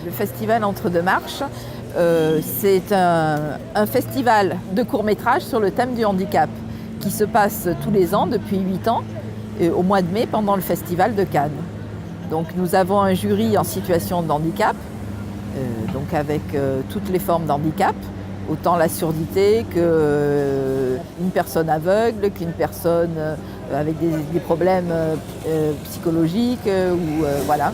Le festival Entre deux marches, c'est un festival de courts-métrages sur le thème du handicap qui se passe tous les ans depuis 8 ans, au mois de mai pendant le festival de Cannes. Donc nous avons un jury en situation de handicap, donc avec toutes les formes d'handicap, autant la surdité qu'une personne aveugle, qu'une personne avec des problèmes psychologiques, voilà.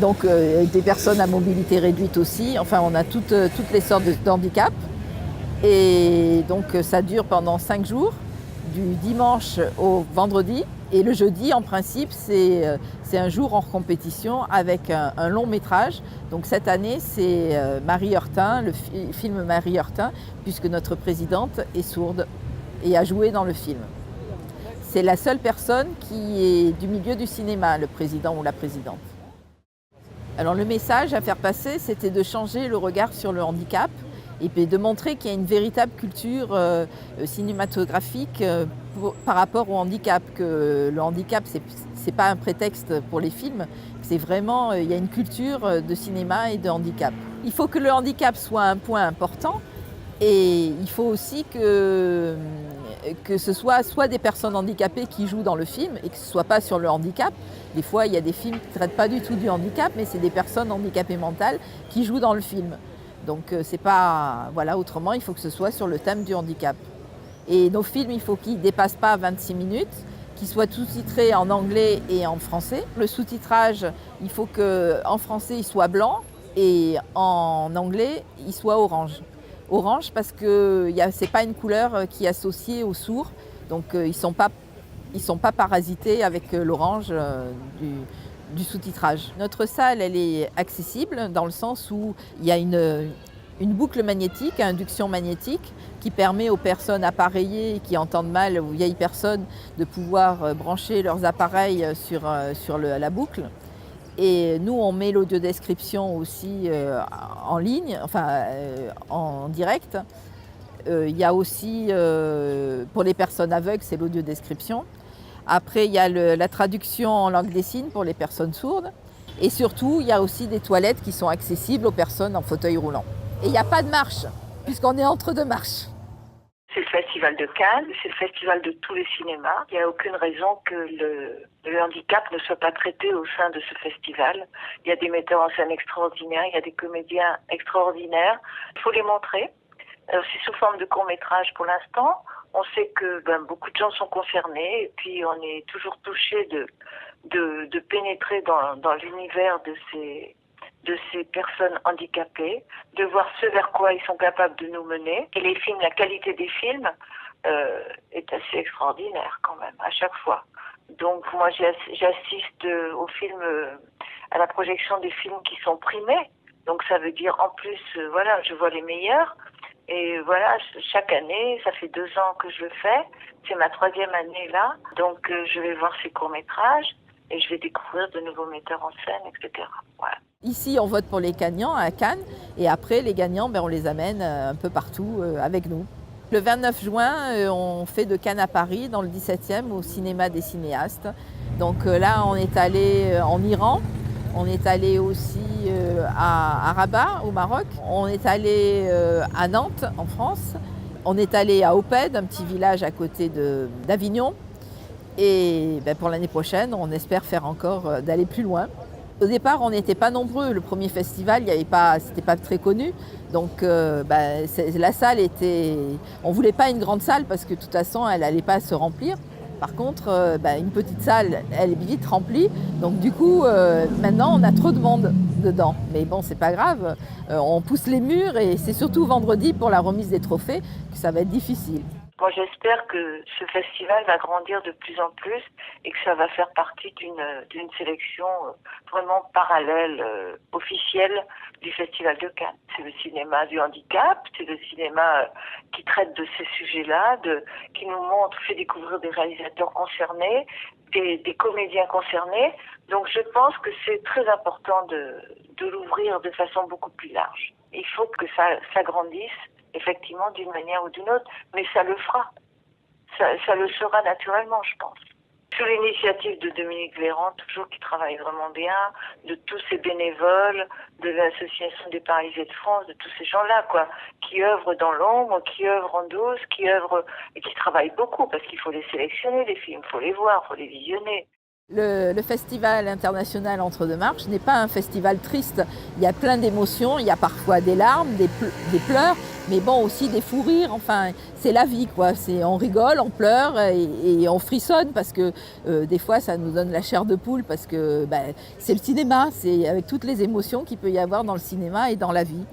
Donc des personnes à mobilité réduite aussi. Enfin, on a toutes les sortes d'handicap. Et donc ça dure pendant 5 jours, du dimanche au vendredi. Et le jeudi, en principe, c'est un jour en compétition avec un long métrage. Donc cette année, c'est Marie Heurtin, le film Marie Heurtin, puisque notre présidente est sourde et a joué dans le film. C'est la seule personne qui est du milieu du cinéma, le président ou la présidente. Alors le message à faire passer, c'était de changer le regard sur le handicap et puis de montrer qu'il y a une véritable culture cinématographique par rapport au handicap, que le handicap, c'est pas un prétexte pour les films, c'est vraiment, il y a une culture de cinéma et de handicap. Il faut que le handicap soit un point important et il faut aussi que ce soit des personnes handicapées qui jouent dans le film et que ce ne soit pas sur le handicap. Des fois, il y a des films qui ne traitent pas du tout du handicap, mais c'est des personnes handicapées mentales qui jouent dans le film. Donc c'est pas... Voilà, autrement, il faut que ce soit sur le thème du handicap. Et nos films, il faut qu'ils ne dépassent pas 26 minutes, qu'ils soient sous-titrés en anglais et en français. Le sous-titrage, il faut qu'en français, il soit blanc et en anglais, il soit orange. Orange parce que ce n'est pas une couleur qui est associée aux sourds, donc ils ne sont pas parasités avec l'orange du sous-titrage. Notre salle, elle est accessible dans le sens où il y a une boucle magnétique, induction magnétique, qui permet aux personnes appareillées qui entendent mal, aux vieilles personnes, de pouvoir brancher leurs appareils sur la boucle. Et nous, on met l'audiodescription aussi en ligne, en direct. Il y a aussi, pour les personnes aveugles, c'est l'audiodescription. Après, il y a la traduction en langue des signes pour les personnes sourdes. Et surtout, il y a aussi des toilettes qui sont accessibles aux personnes en fauteuil roulant. Et il n'y a pas de marche, puisqu'on est entre deux marches. C'est le festival de Cannes, c'est le festival de tous les cinémas. Il n'y a aucune raison que le handicap ne soit pas traité au sein de ce festival. Il y a des metteurs en scène extraordinaires, il y a des comédiens extraordinaires. Il faut les montrer. Alors, c'est sous forme de court-métrage pour l'instant. On sait que beaucoup de gens sont concernés et puis on est toujours touché de pénétrer dans l'univers de ces personnes handicapées, de voir ce vers quoi ils sont capables de nous mener. Et les films, la qualité des films est assez extraordinaire quand même, à chaque fois. Donc moi j'assiste aux films, à la projection des films qui sont primés. Donc ça veut dire en plus, je vois les meilleurs. Et voilà, chaque année, ça fait 2 ans que je le fais. C'est ma 3e année là. Donc je vais voir ces courts-métrages et je vais découvrir de nouveaux metteurs en scène, etc. Voilà. Ici, on vote pour les gagnants à Cannes et après, les gagnants, on les amène un peu partout avec nous. Le 29 juin, on fait de Cannes à Paris, dans le 17e, au cinéma des cinéastes. Donc là, on est allé en Iran, on est allé aussi à Rabat, au Maroc, on est allé à Nantes, en France, on est allé à Opède, un petit village à côté d'Avignon. Et pour l'année prochaine, on espère faire encore, d'aller plus loin. Au départ, on n'était pas nombreux. Le premier festival, c'était pas très connu. Donc la salle était... On ne voulait pas une grande salle parce que de toute façon, elle n'allait pas se remplir. Par contre, une petite salle, elle est vite remplie. Donc du coup, maintenant, on a trop de monde dedans. Mais bon, c'est pas grave. On pousse les murs et c'est surtout vendredi pour la remise des trophées que ça va être difficile. Moi, j'espère que ce festival va grandir de plus en plus et que ça va faire partie d'une sélection vraiment parallèle, officielle du Festival de Cannes. C'est le cinéma du handicap, c'est le cinéma qui traite de ces sujets-là, qui nous montre, fait découvrir des réalisateurs concernés, des comédiens concernés. Donc, je pense que c'est très important de l'ouvrir de façon beaucoup plus large. Il faut que ça grandisse. Effectivement, d'une manière ou d'une autre, mais ça le fera. Ça le sera naturellement, je pense. Sous l'initiative de Dominique Véran, toujours qui travaille vraiment bien, de tous ces bénévoles, de l'Association des Paralysés de France, de tous ces gens-là, quoi, qui œuvrent dans l'ombre, qui œuvrent en douce, qui œuvrent et qui travaillent beaucoup, parce qu'il faut les sélectionner, les films, il faut les voir, il faut les visionner. Le Festival international Entre deux marches n'est pas un festival triste. Il y a plein d'émotions, il y a parfois des larmes, des pleurs, mais bon aussi des fous rires. Enfin, c'est la vie, quoi. On rigole, on pleure et on frissonne parce que des fois ça nous donne la chair de poule parce que c'est le cinéma, c'est avec toutes les émotions qu'il peut y avoir dans le cinéma et dans la vie.